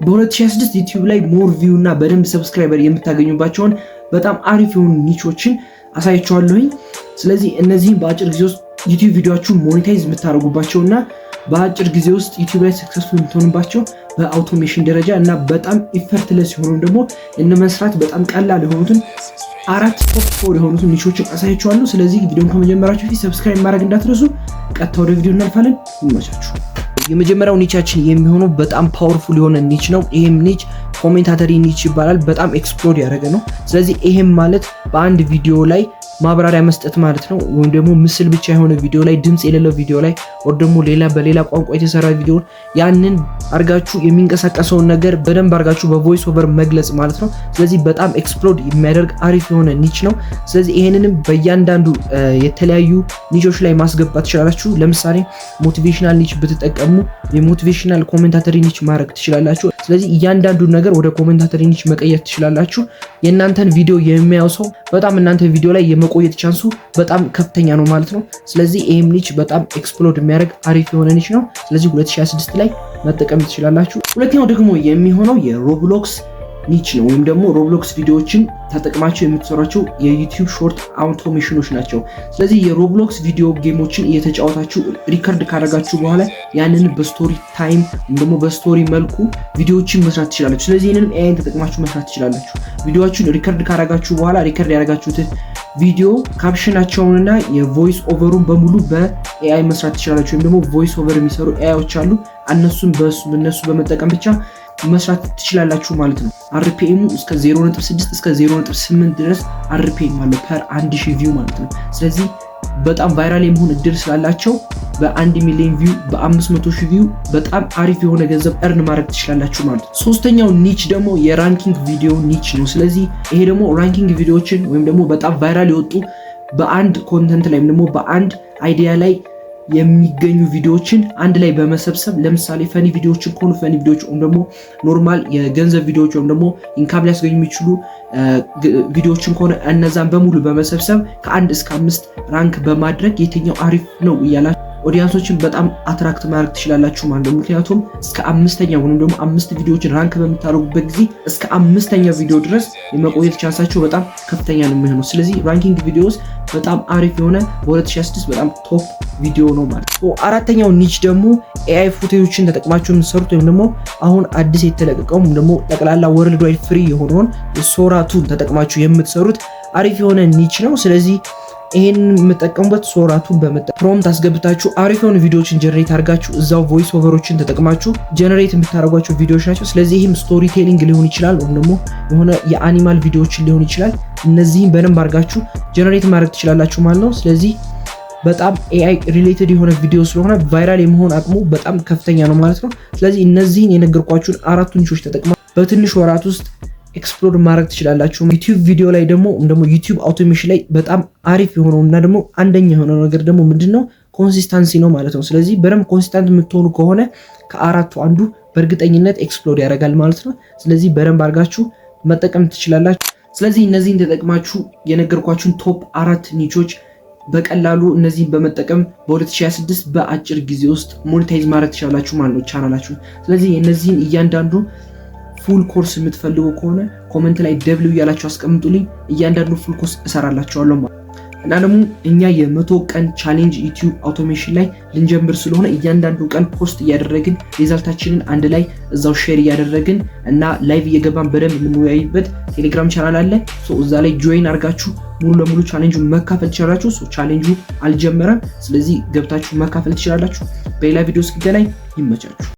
በ2026 ዩቲዩብ ላይ ሞር ቪው እና በደንብ ሰብስክራይበር የምታገኙባቸውን በጣም አሪፍ የሆኑ ኒቾችን አሳያችኋለሁኝ። ስለዚህ እነዚህን በአጭር ጊዜ ውስጥ ዩቲዩብ ቪዲዮአችሁን ሞኔታይዝ የምታደርጉባቸውና በአጭር ጊዜ ውስጥ ዩቲዩብ ላይ ሰክሰስፉል የምትሆኑባቸው በአውቶሜሽን ደረጃ እና በጣም ኢፈርትለስ የሆኑ ደግሞ መስራት በጣም ቀላል የሆኑትን አራት ቶፕ 4 የሆኑትን ኒቾችን አሳያችኋለሁ። ስለዚህ ቪዲዮን ከመጀመራችሁ በፊት ሰብስክራይብ ማድረግ እንዳትረሱ። ቀጥታ ወደ ቪዲዮ እናልፋለን። ይመቻችሁ። የመጀመሪያው ኒቻችን የሚሆነው በጣም ፓወርፉል የሆነ ኒች ነው። ይሄም ኒች ኮሜንታተሪ ኒች ይባላል። በጣም ኤክስፕሎድ ያደረገ ነው። ስለዚህ ይሄም ማለት በአንድ ቪዲዮ ላይ ማብራሪያ መስጠት ማለት ነው። ወይም ደግሞ ምስል ብቻ የሆነ ቪዲዮ ላይ ድምጽ የሌለው ቪዲዮ ላይ ወር ደግሞ በሌላ ቋንቋ የተሰራ ቪዲዮ ያንን አርጋችሁ የሚንቀሳቀሰውን ነገር በደንብ አርጋችሁ በቮይስ ኦቨር መግለጽ ማለት ነው። ስለዚህ በጣም ኤክስፕሎድ የሚያደርግ አሪፍ የሆነ ኒች ነው። ስለዚህ ይሄንንም በእያንዳንዱ የተለያዩ ኒቾች ላይ ማስገባት ትችላላችሁ። ለምሳሌ ሞቲቬሽናል ኒች ብትጠቀሙ የሞቲቬሽናል ኮሜንታተሪ ኒች ማድረግ ትችላላችሁ። ስለዚህ እያንዳንዱ ነገር ወደ ኮሜንታተሪ ኒች መቀየር ትችላላችሁ። የእናንተን ቪዲዮ የሚያየው ሰው በጣም እናንተ ቪዲዮ ላይ የመቆየት ቻንሱ በጣም ከፍተኛ ነው ማለት ነው። ስለዚህ ይሄም ኒች በጣም ኤክስፕሎድ የሚያደርግ አሪፍ የሆነ ኒች ነው። ስለዚህ 2026 ላይ መጠቀም ትችላላችሁ። ሁለተኛው ደግሞ የሚሆነው የሮብሎክስ ኒች ነው። ወይም ደግሞ ሮብሎክስ ቪዲዮዎችን ተጠቅማችሁ የምትሰሯቸው የዩቲዩብ ሾርት አውቶሜሽኖች ናቸው። ስለዚህ የሮብሎክስ ቪዲዮ ጌሞችን እየተጫወታችሁ ሪከርድ ካደረጋችሁ በኋላ ያንን በስቶሪ ታይም ወይም ደግሞ በስቶሪ መልኩ ቪዲዮዎችን መስራት ትችላላችሁ። ስለዚህ ይህንን ኤአይን ተጠቅማችሁ መስራት ትችላላችሁ። ቪዲዮዎችን ሪከርድ ካደረጋችሁ በኋላ ሪከርድ ያደረጋችሁትን ቪዲዮ ካፕሽናቸውንና የቮይስ ኦቨሩን በሙሉ በኤአይ መስራት ትችላላችሁ። ወይም ደግሞ ቮይስ ኦቨር የሚሰሩ ኤአይዎች አሉ። እነሱ በመጠቀም ብቻ መስራት ትችላላችሁ ማለት ነው። አርፒኤሙ እስከ 0.6 እስከ 0.8 ድረስ አርፒኤም አለው ፐር 1000 ቪው ማለት ነው። ስለዚህ በጣም ቫይራል የመሆን እድል ስላላቸው በ1 ሚሊዮን ቪው በ500,000 ቪው በጣም አሪፍ የሆነ ገንዘብ እርን ማድረግ ትችላላችሁ ማለት ነው። ሶስተኛው ኒች ደግሞ የራንኪንግ ቪዲዮ ኒች ነው። ስለዚህ ይሄ ደግሞ ራንኪንግ ቪዲዮዎችን ወይም ደግሞ በጣም ቫይራል የወጡ በአንድ ኮንተንት ላይ ወይም ደግሞ በአንድ አይዲያ ላይ የሚገኙ ቪዲዮዎችን አንድ ላይ በመሰብሰብ ለምሳሌ ፈኒ ቪዲዮዎችን ከሆኑ ፈኒ ቪዲዮዎች ወይም ደግሞ ኖርማል የገንዘብ ቪዲዮዎች ወይም ደግሞ ኢንካም ሊያስገኙ የሚችሉ ቪዲዮዎችን ከሆነ እነዛን በሙሉ በመሰብሰብ ከ1 እስከ 5 ራንክ በማድረግ የትኛው አሪፍ ነው እያላችሁ ኦዲየንሶችን በጣም አትራክት ማድረግ ትችላላችሁ ማለት ነው። ምክንያቱም እስከ 5ኛ ወይም ደግሞ 5 ቪዲዮዎችን ራንክ በምታደርጉበት ጊዜ እስከ 5ኛ ቪዲዮ ድረስ የመቆየት ቻንሳቸው በጣም ከፍተኛ ነው የሚሆነው። ስለዚህ ራንኪንግ ቪዲዮስ በጣም አሪፍ የሆነ በ2026 በጣም ቶፕ ቪዲዮ ነው ማለት ነው። አራተኛው ኒች ደግሞ ኤአይ ፉቴጆችን ተጠቅማችሁ የምትሰሩት ወይም ደግሞ አሁን አዲስ የተለቀቀው ወይም ደግሞ ጠቅላላ ወርልድ ዋይድ ፍሪ የሆነውን ሶራ ቱን ተጠቅማችሁ የምትሰሩት አሪፍ የሆነ ኒች ነው። ስለዚህ ይሄን የምጠቀሙበት ሶራቱን ፕሮምፕት አስገብታችሁ አሪፍ የሆኑ ቪዲዮዎችን ጀነሬት አድርጋችሁ እዛው ቮይስ ኦቨሮችን ተጠቅማችሁ ጀነሬት የምታደርጓቸው ቪዲዮዎች ናቸው። ስለዚህ ይህም ስቶሪ ቴሊንግ ሊሆን ይችላል ወይም ደግሞ የሆነ የአኒማል ቪዲዮዎችን ሊሆን ይችላል። እነዚህን በደንብ አድርጋችሁ ጀነሬት ማድረግ ትችላላችሁ ማለት ነው። ስለዚህ በጣም ኤአይ ሪሌትድ የሆነ ቪዲዮ ስለሆነ ቫይራል የመሆን አቅሙ በጣም ከፍተኛ ነው ማለት ነው። ስለዚህ እነዚህን የነገርኳችሁን አራቱ ኒቾች ተጠቅማ በትንሽ ወራት ውስጥ ኤክስፕሎር ማድረግ ትችላላችሁ። ዩቲዩብ ቪዲዮ ላይ ደግሞ ዩቲዩብ አውቶሜሽን ላይ በጣም አሪፍ የሆነው እና ደግሞ አንደኛ የሆነው ነገር ደግሞ ምንድነው ኮንሲስታንሲ ነው ማለት ነው። ስለዚህ በደንብ ኮንሲስታንት የምትሆኑ ከሆነ ከአራቱ አንዱ በእርግጠኝነት ኤክስፕሎር ያደርጋል ማለት ነው። ስለዚህ በደንብ አድርጋችሁ መጠቀም ትችላላችሁ። ስለዚህ እነዚህን ተጠቅማችሁ የነገርኳችሁን ቶፕ 4 ኒቾች በቀላሉ እነዚህን በመጠቀም በ2026 በአጭር ጊዜ ውስጥ ሞኔታይዝ ማድረግ ትችላላችሁ ማለት ነው ቻናላችሁ። ስለዚህ እነዚህን እያንዳንዱ ፉል ኮርስ የምትፈልጉ ከሆነ ኮሜንት ላይ ደብሊው እያላችሁ አስቀምጡልኝ። እያንዳንዱ ፉል ኮርስ እሰራላችኋለሁ ማለት እና ደግሞ እኛ የ100 ቀን ቻሌንጅ ዩቲዩብ አውቶሜሽን ላይ ልንጀምር ስለሆነ እያንዳንዱ ቀን ፖስት እያደረግን ሪዛልታችንን አንድ ላይ እዛው ሼር እያደረግን እና ላይቭ እየገባን በደንብ የምንወያይበት ቴሌግራም ቻናል አለ። እዛ ላይ ጆይን አድርጋችሁ ሙሉ ለሙሉ ቻሌንጁን መካፈል ትችላላችሁ። ቻሌንጁ አልጀመረም። ስለዚህ ገብታችሁ መካፈል ትችላላችሁ። በሌላ ቪዲዮ እስኪገናኝ ይመቻችሁ።